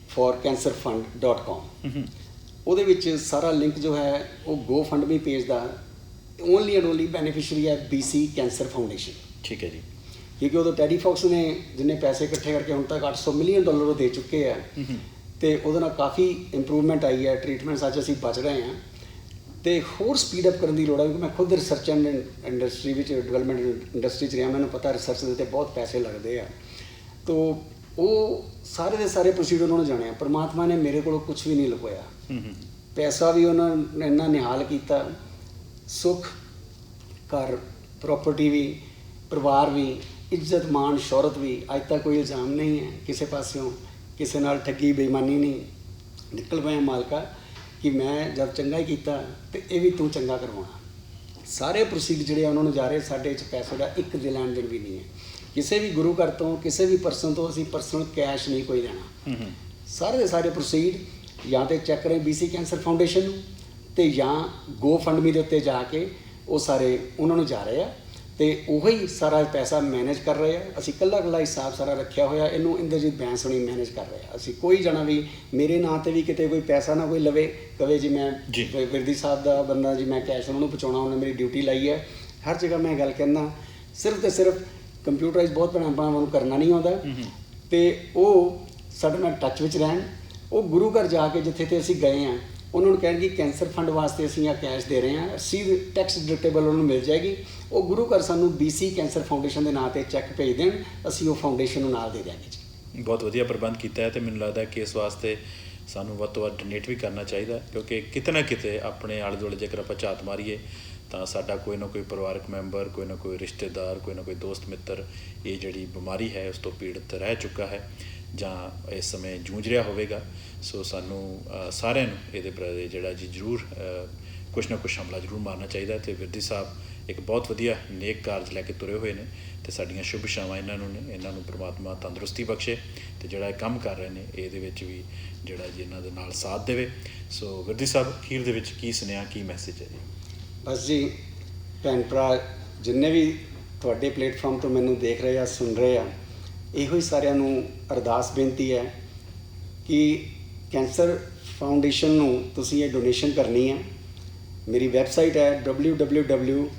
ਫॉर cancerfund.com। ਉਹਦੇ ਵਿੱਚ ਸਾਰਾ ਲਿੰਕ ਜੋ ਹੈ ਉਹ GoFundMe page the only and only beneficiary ਹੈ BC ਕੈਂਸਰ ਫਾਊਂਡੇਸ਼ਨ। ਠੀਕ ਹੈ ਜੀ। ਕਿਉਂਕਿ ਉਦੋਂ ਟੈਡੀ ਫੌਕਸ ਨੇ ਜਿੰਨੇ ਪੈਸੇ ਇਕੱਠੇ ਕਰਕੇ ਹੁਣ ਤੱਕ $800 ਮਿਲੀਅਨ ਉਹ ਦੇ ਚੁੱਕੇ ਆ, ਅਤੇ ਉਹਦੇ ਨਾਲ ਕਾਫੀ ਇੰਪਰੂਵਮੈਂਟ ਆਈ ਹੈ। ਟਰੀਟਮੈਂਟਸ ਅੱਜ ਅਸੀਂ ਬਚ ਰਹੇ ਹਾਂ, ਅਤੇ ਹੋਰ ਸਪੀਡ ਅਪ ਕਰਨ ਦੀ ਲੋੜ ਹੈ, ਕਿਉਂਕਿ ਮੈਂ ਖੁਦ ਰਿਸਰਚ ਐਂਡ ਇੰਡਸਟਰੀ ਵਿੱਚ, ਡਿਵੈਲਪਮੈਂਟ ਇੰਡਸਟਰੀ 'ਚ ਰਿਹਾ, ਮੈਨੂੰ ਪਤਾ ਰਿਸਰਚ ਦੇ ਉੱਤੇ ਬਹੁਤ ਪੈਸੇ ਲੱਗਦੇ ਆ। ਤੋ ਉਹ ਸਾਰੇ ਦੇ ਸਾਰੇ ਪ੍ਰੋਸੀਜਰ ਉਹਨਾਂ ਨੂੰ ਜਾਣਿਆ। ਪਰਮਾਤਮਾ ਨੇ ਮੇਰੇ ਕੋਲੋਂ ਕੁਝ ਵੀ ਨਹੀਂ ਲੁਕੋਇਆ, ਪੈਸਾ ਵੀ ਉਹਨਾਂ ਨੇ ਇੰਨਾ ਨਿਹਾਲ ਕੀਤਾ, ਸੁੱਖ, ਘਰ, ਪ੍ਰੋਪਰਟੀ ਵੀ, ਪਰਿਵਾਰ ਵੀ, ਇੱਜ਼ਤ ਮਾਣ ਸ਼ੌਹਰਤ ਵੀ। ਅੱਜ ਤੱਕ ਕੋਈ ਇਲਜ਼ਾਮ ਨਹੀਂ ਹੈ ਕਿਸੇ ਪਾਸਿਓਂ, ਕਿਸੇ ਨਾਲ ਠੱਗੀ ਬੇਈਮਾਨੀ ਨਹੀਂ। ਨਿਕਲ ਪਿਆ ਮਾਲਕਾ ਕਿ ਮੈਂ ਜਦ ਚੰਗਾ ਹੀ ਕੀਤਾ ਅਤੇ ਇਹ ਵੀ ਤੂੰ ਚੰਗਾ ਕਰਵਾਉਣਾ। ਸਾਰੇ ਪ੍ਰੋਸੀਡ ਜਿਹੜੇ ਆ ਉਹਨਾਂ ਨੂੰ ਜਾ ਰਹੇ, ਸਾਡੇ 'ਚ ਪੈਸੇ ਦਾ ਇੱਕ ਦੇ ਲੈਣ ਦੇਣ ਵੀ ਨਹੀਂ ਹੈ। ਕਿਸੇ ਵੀ ਗੁਰੂ ਘਰ ਤੋਂ, ਕਿਸੇ ਵੀ ਪਰਸਨ ਤੋਂ ਅਸੀਂ ਪਰਸਨਲ ਕੈਸ਼ ਨਹੀਂ ਕੋਈ ਲੈਣਾ। ਸਾਰੇ ਦੇ ਸਾਰੇ ਪ੍ਰੋਸੀਡ ਜਾਂ ਤਾਂ ਚੈੱਕ ਕरें BC ਕੈਂਸਰ ਫਾਊਂਡੇਸ਼ਨ ਨੂੰ, ਅਤੇ ਜਾਂ GoFundMe ਦੇ ਉੱਤੇ ਜਾ ਕੇ ਉਹ ਸਾਰੇ ਉਹਨਾਂ ਨੂੰ ਜਾ ਰਹੇ ਆ, ਅਤੇ ਉਹੀ ਸਾਰਾ ਪੈਸਾ ਮੈਨੇਜ ਕਰ ਰਹੇ ਆ। ਅਸੀਂ ਇਕੱਲਾ ਹਿਸਾਬ ਸਾਰਾ ਰੱਖਿਆ ਹੋਇਆ, ਇਹਨੂੰ ਇੰਦਰਜੀਤ ਬੈਂਸ ਹੋਣੀ ਮੈਨੇਜ ਕਰ ਰਹੇ ਆ। ਅਸੀਂ ਕੋਈ ਜਾਣਾ ਵੀ ਮੇਰੇ ਨਾਂ 'ਤੇ ਵੀ ਕਿਤੇ ਕੋਈ ਪੈਸਾ ਨਾ ਕੋਈ ਲਵੇ, ਕਵੇ ਜੀ ਮੈਂ ਵਿਰਦੀ ਸਾਹਿਬ ਦਾ ਬੰਦਾ ਜੀ, ਮੈਂ ਕੈਸ਼ ਉਹਨਾਂ ਨੂੰ ਪਹੁੰਚਾਉਣਾ, ਉਹਨੇ ਮੇਰੀ ਡਿਊਟੀ ਲਾਈ ਹੈ। ਹਰ ਜਗ੍ਹਾ ਮੈਂ ਗੱਲ ਕਹਿੰਦਾ, ਸਿਰਫ ਅਤੇ ਸਿਰਫ ਕੰਪਿਊਟਰਾਈਜ਼ ਬਹੁਤ ਆਪਾਂ ਨੂੰ ਕਰਨਾ ਨਹੀਂ ਆਉਂਦਾ, ਅਤੇ ਉਹ ਸਾਡੇ ਨਾਲ ਟੱਚ ਵਿੱਚ ਰਹਿਣ। ਉਹ ਗੁਰੂ ਘਰ ਜਾ ਕੇ ਜਿੱਥੇ 'ਤੇ ਅਸੀਂ ਗਏ ਹਾਂ, ਉਹਨਾਂ ਨੂੰ ਕਹਿਣ ਕਿ ਕੈਂਸਰ ਫੰਡ ਵਾਸਤੇ ਅਸੀਂ ਆ ਕੈਸ਼ ਦੇ ਰਹੇ ਹਾਂ, ਰਸੀਦ ਟੈਕਸ ਡਿਡਕਟੇਬਲ ਉਹਨਾਂ ਨੂੰ ਮਿਲ ਜਾਏਗੀ। ਉਹ ਗੁਰੂ ਘਰ ਸਾਨੂੰ BC ਕੈਂਸਰ ਫਾਊਂਡੇਸ਼ਨ ਦੇ ਨਾਂ 'ਤੇ ਚੈੱਕ ਭੇਜ ਦੇਣ, ਅਸੀਂ ਉਹ ਫਾਊਂਡੇਸ਼ਨ ਨੂੰ ਨਾਲ ਦੇ ਦਿਆਂਗੇ ਜੀ। ਬਹੁਤ ਵਧੀਆ ਪ੍ਰਬੰਧ ਕੀਤਾ ਹੈ, ਅਤੇ ਮੈਨੂੰ ਲੱਗਦਾ ਕਿ ਇਸ ਵਾਸਤੇ ਸਾਨੂੰ ਵੱਧ ਤੋਂ ਵੱਧ ਡੋਨੇਟ ਵੀ ਕਰਨਾ ਚਾਹੀਦਾ, ਕਿਉਂਕਿ ਕਿਤੇ ਨਾ ਕਿਤੇ ਆਪਣੇ ਆਲੇ ਦੁਆਲੇ ਜੇਕਰ ਆਪਾਂ ਝਾਤ ਮਾਰੀਏ ਤਾਂ ਸਾਡਾ ਕੋਈ ਨਾ ਕੋਈ ਪਰਿਵਾਰਕ ਮੈਂਬਰ, ਕੋਈ ਨਾ ਕੋਈ ਰਿਸ਼ਤੇਦਾਰ, ਕੋਈ ਨਾ ਕੋਈ ਦੋਸਤ ਮਿੱਤਰ ਇਹ ਜਿਹੜੀ ਬਿਮਾਰੀ ਹੈ ਉਸ ਤੋਂ ਪੀੜਤ ਰਹਿ ਚੁੱਕਾ ਹੈ ਜਾਂ ਇਸ ਸਮੇਂ ਜੂਝ ਰਿਹਾ ਹੋਵੇਗਾ। ਸੋ ਸਾਨੂੰ ਸਾਰਿਆਂ ਨੂੰ ਇਹਦੇ ਪ੍ਰਤੀ ਜਿਹੜਾ ਜੀ ਜ਼ਰੂਰ ਕੁਛ ਨਾ ਕੁਛ ਹਮਲਾ ਜ਼ਰੂਰ ਮਾਰਨਾ ਚਾਹੀਦਾ। ਅਤੇ ਵਿਰਦੀ ਸਾਹਿਬ ਇੱਕ ਬਹੁਤ ਵਧੀਆ ਨੇਕ ਕਾਰਜ ਲੈ ਕੇ ਤੁਰੇ ਹੋਏ ਨੇ, ਅਤੇ ਸਾਡੀਆਂ ਸ਼ੁਭ ਇਛਾਵਾਂ ਇਹਨਾਂ ਨੂੰ ਨੇ। ਇਹਨਾਂ ਨੂੰ ਪ੍ਰਮਾਤਮਾ ਤੰਦਰੁਸਤੀ ਬਖਸ਼ੇ, ਅਤੇ ਜਿਹੜਾ ਇਹ ਕੰਮ ਕਰ ਰਹੇ ਨੇ ਇਹਦੇ ਵਿੱਚ ਵੀ ਜਿਹੜਾ ਜੀ ਇਹਨਾਂ ਦੇ ਨਾਲ ਸਾਥ ਦੇਵੇ। ਸੋ ਵਿਰਦੀ ਸਾਹਿਬ, ਅਖੀਰ ਦੇ ਵਿੱਚ ਕੀ ਸੁਨੇਹਾ, ਕੀ ਮੈਸੇਜ ਹੈ ਜੀ? ਬਸ ਜੀ, ਭੈਣ ਭਰਾ ਜਿੰਨੇ ਵੀ ਤੁਹਾਡੇ ਪਲੇਟਫਾਰਮ ਤੋਂ ਮੈਨੂੰ ਦੇਖ ਰਹੇ ਆ, ਸੁਣ ਰਹੇ ਆ, ਇਹੋ ਹੀ ਸਾਰਿਆਂ ਨੂੰ ਅਰਦਾਸ ਬੇਨਤੀ ਹੈ ਕਿ ਕੈਂਸਰ ਫਾਊਂਡੇਸ਼ਨ ਨੂੰ ਤੁਸੀਂ ਇਹ ਡੋਨੇਸ਼ਨ ਕਰਨੀ ਹੈ। ਮੇਰੀ ਵੈਬਸਾਈਟ ਹੈ www.avatarvirdi,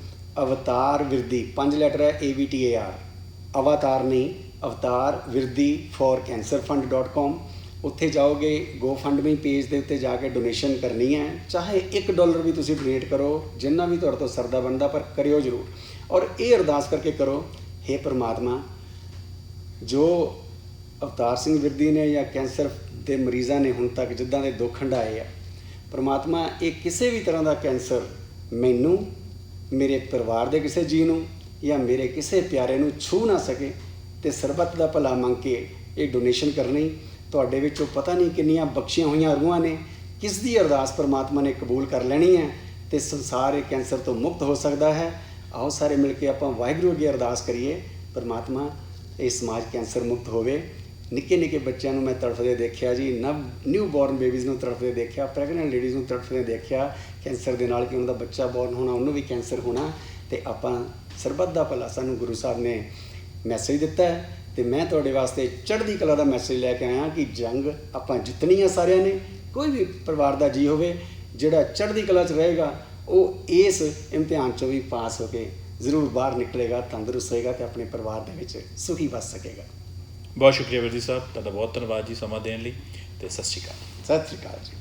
5 ਲੈਟਰ ਹੈ AVTAR, ਅਵਤਾਰ ਨਹੀਂ, ਅਵਤਾਰ ਵਿਰਦੀ ਫॉर cancerfund.com। ਉੱਥੇ ਜਾਓਗੇ, GoFundMe ਪੇਜ ਦੇ ਉੱਤੇ ਜਾ ਕੇ ਡੋਨੇਸ਼ਨ ਕਰਨੀ ਹੈ। ਚਾਹੇ $1 ਵੀ ਤੁਸੀਂ ਡੋਨੇਟ ਕਰੋ, ਜਿੰਨਾ ਵੀ ਤੁਹਾਡੇ ਤੋਂ ਸਰਦਾ ਬਣਦਾ, ਪਰ ਕਰਿਓ ਜ਼ਰੂਰ। ਔਰ ਇਹ ਅਰਦਾਸ ਕਰਕੇ ਕਰੋ, ਹੇ ਪਰਮਾਤਮਾ, ਜੋ ਅਵਤਾਰ ਸਿੰਘ ਵਿਰਦੀ ਨੇ ਜਾਂ ਕੈਂਸਰ ਦੇ ਮਰੀਜ਼ਾਂ ਨੇ ਹੁਣ ਤੱਕ ਜਿੱਦਾਂ ਦੇ ਦੁੱਖ ਹੰਢਾਏ ਆ, ਪਰਮਾਤਮਾ ਇਹ ਕਿਸੇ ਵੀ ਤਰ੍ਹਾਂ ਦਾ ਕੈਂਸਰ ਮੈਨੂੰ, ਮੇਰੇ ਪਰਿਵਾਰ ਦੇ ਕਿਸੇ ਜੀਅ ਨੂੰ ਜਾਂ ਮੇਰੇ ਕਿਸੇ ਪਿਆਰੇ ਨੂੰ ਛੂਹ ਨਾ ਸਕੇ, ਅਤੇ ਸਰਬੱਤ ਦਾ ਭਲਾ ਮੰਗ ਕੇ ਇਹ ਡੋਨੇਸ਼ਨ ਕਰਨੀ। ਤੁਹਾਡੇ ਵਿੱਚੋਂ ਪਤਾ ਨਹੀਂ ਕਿੰਨੀਆਂ ਬਖਸ਼ੀਆਂ ਹੋਈਆਂ ਰੂਹਾਂ ਨੇ, ਕਿਸ ਦੀ ਅਰਦਾਸ ਪਰਮਾਤਮਾ ਨੇ ਕਬੂਲ ਕਰ ਲੈਣੀ ਹੈ, ਅਤੇ ਸੰਸਾਰ ਇਹ ਕੈਂਸਰ ਤੋਂ ਮੁਕਤ ਹੋ ਸਕਦਾ ਹੈ। ਆਓ ਸਾਰੇ ਮਿਲ ਕੇ ਆਪਾਂ ਵਾਹਿਗੁਰੂ ਅੱਗੇ ਅਰਦਾਸ ਕਰੀਏ, ਪਰਮਾਤਮਾ ਇਹ ਸਮਾਜ ਕੈਂਸਰ ਮੁਕਤ ਹੋਵੇ। ਨਿੱਕੇ ਨਿੱਕੇ ਬੱਚਿਆਂ ਨੂੰ ਮੈਂ ਤੜਫਦੇ ਦੇਖਿਆ ਜੀ, ਨਿਊ ਬੋਰਨ ਬੇਬੀਜ਼ ਨੂੰ ਤੜਫਦੇ ਦੇਖਿਆ, ਪ੍ਰੈਗਨੈਂਟ ਲੇਡੀਜ਼ ਨੂੰ ਤੜਫਦੇ ਦੇਖਿਆ ਕੈਂਸਰ ਦੇ ਨਾਲ, ਕਿ ਉਹਨਾਂ ਦਾ ਬੱਚਾ ਬੋਰਨ ਹੋਣਾ, ਉਹਨੂੰ ਵੀ ਕੈਂਸਰ ਹੋਣਾ। ਅਤੇ ਆਪਾਂ ਸਰਬੱਤ ਦਾ ਭਲਾ, ਸਾਨੂੰ ਗੁਰੂ ਸਾਹਿਬ ਨੇ ਮੈਸੇਜ ਦਿੱਤਾ ਹੈ, ਅਤੇ ਮੈਂ ਤੁਹਾਡੇ ਵਾਸਤੇ ਚੜ੍ਹਦੀ ਕਲਾ ਦਾ ਮੈਸੇਜ ਲੈ ਕੇ ਆਇਆ ਕਿ ਜੰਗ ਆਪਾਂ ਜਿੱਤਣੀ ਆ ਸਾਰਿਆਂ ਨੇ। ਕੋਈ ਵੀ ਪਰਿਵਾਰ ਦਾ ਜੀ ਹੋਵੇ ਜਿਹੜਾ ਚੜ੍ਹਦੀ ਕਲਾ 'ਚ ਰਹੇਗਾ, ਉਹ ਇਸ ਇਮਤਿਹਾਨ 'ਚੋਂ ਵੀ ਪਾਸ ਹੋ ਕੇ ਜ਼ਰੂਰ ਬਾਹਰ ਨਿਕਲੇਗਾ, ਤੰਦਰੁਸਤ ਹੋਏਗਾ, ਅਤੇ ਆਪਣੇ ਪਰਿਵਾਰ ਦੇ ਵਿੱਚ ਸੁਖੀ ਵੱਸ ਸਕੇਗਾ। ਬਹੁਤ ਸ਼ੁਕਰੀਆ ਵਿਰਦੀ ਸਾਹਿਬ, ਤੁਹਾਡਾ ਬਹੁਤ ਧੰਨਵਾਦ ਜੀ ਸਮਾਂ ਦੇਣ ਲਈ, ਅਤੇ ਸਤਿ ਸ਼੍ਰੀ ਅਕਾਲ। ਸਤਿ ਸ਼੍ਰੀ ਅਕਾਲ ਜੀ।